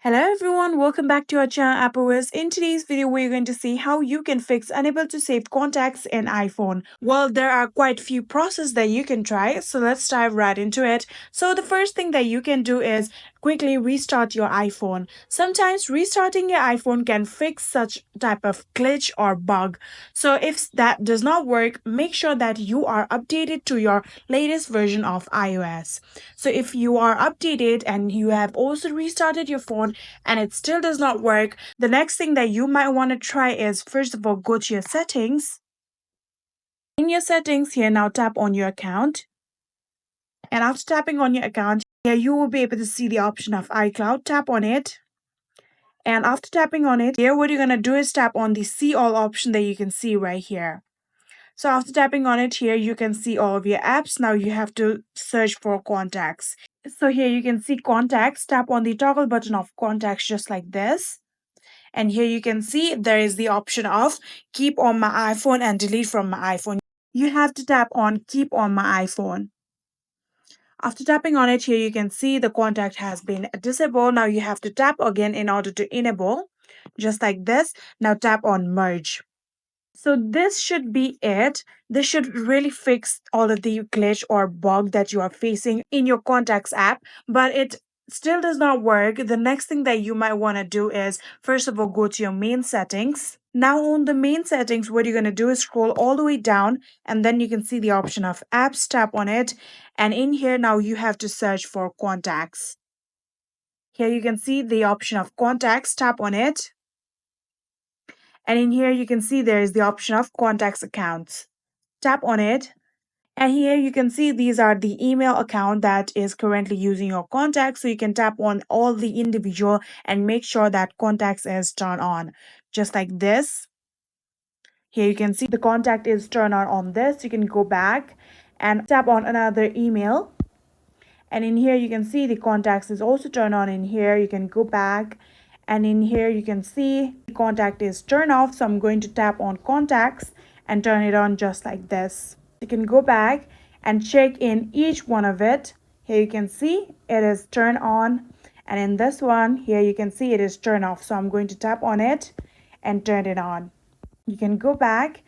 Hello everyone, welcome back to our channel AppleWiz. In today's video, we're going to see how you can fix unable to save contacts in iPhone. Well, there are quite few processes that you can try, so let's dive right into it. So the first thing that you can do is quickly restart your iPhone. Sometimes restarting your iPhone can fix such type of glitch or bug. So if that does not work, make sure that you are updated to your latest version of iOS. So if you are updated and you have also restarted your phone and it still does not work, the next thing that you might want to try is first of all go to your settings. In your settings here, now tap on your account. And after tapping on your account, here you will be able to see the option of iCloud. Tap on it. And after tapping on it, here what you're going to do is tap on the see all option that you can see right here. So after tapping on it here, you can see all of your apps. Now you have to search for contacts. So here you can see contacts. Tap on the toggle button of contacts just like this. And here you can see there is the option of keep on my iPhone and delete from my iPhone. You have to tap on keep on my iPhone. After tapping on it here, you can see the contact has been disabled. Now you have to tap again in order to enable, just like this. Now tap on merge. So this should be it. This should really fix all of the glitch or bug that you are facing in your contacts app, but it still does not work. The next thing that you might want to do is first of all go to your main settings. Now on the main settings, what you're going to do is scroll all the way down and then you can see the option of apps. Tap on it, and in here now you have to search for contacts. Here you can see the option of contacts. Tap on it. And in here, you can see there is the option of contacts accounts. Tap on it. And here you can see these are the email account that is currently using your contacts. So you can tap on all the individual and make sure that contacts is turned on. Just like this. Here you can see the contact is turned on this. You can go back and tap on another email. And in here you can see the contacts is also turned on. In here you can go back, and in here you can see the contact is turned off. So I'm going to tap on contacts and turn it on just like this. You can go back and check in each one of it. Here you can see it is turned on, and in this one here you can see it is turned off. So I'm going to tap on it and turn it on. You can go back.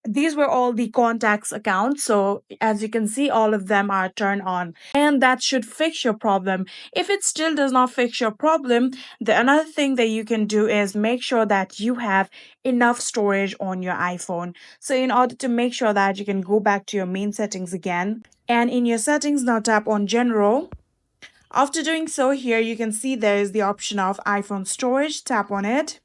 These were all the contacts accounts, so as you can see all of them are turned on, and that should fix your problem. If it still does not fix your problem, the another thing that you can do is make sure that you have enough storage on your iPhone. So in order to make sure that, you can go back to your main settings again, and in your settings now tap on general. After doing so, here you can see there is the option of iPhone storage. Tap on it.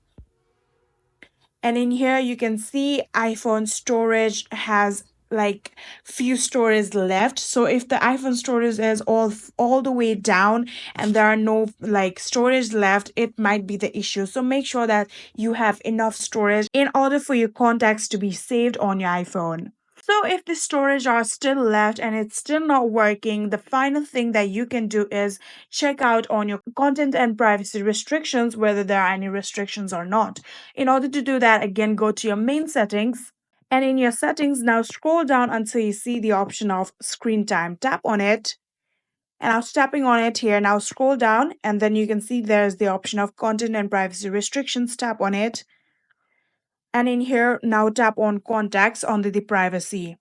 And in here you can see iPhone storage has like few storage left. So if the iPhone storage is all the way down and there are no like storage left, it might be the issue. So make sure that you have enough storage in order for your contacts to be saved on your iPhone. So if the storage are still left and it's still not working, the final thing that you can do is check out on your content and privacy restrictions whether there are any restrictions or not. In order to do that, again go to your main settings, and in your settings now scroll down until you see the option of screen time. Tap on it. And after tapping on it here, now scroll down and then you can see there's the option of content and privacy restrictions. Tap on it. And in here, now tap on contacts under the privacy.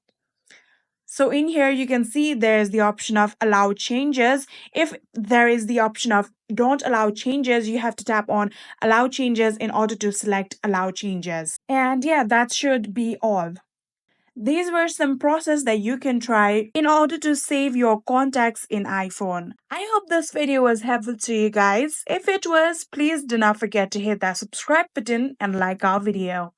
So in here, you can see there's the option of allow changes. If there is the option of don't allow changes, you have to tap on allow changes in order to select allow changes. And yeah, that should be all. These were some process that you can try in order to save your contacts in iPhone. I hope this video was helpful to you guys. If it was, please do not forget to hit that subscribe button and like our video.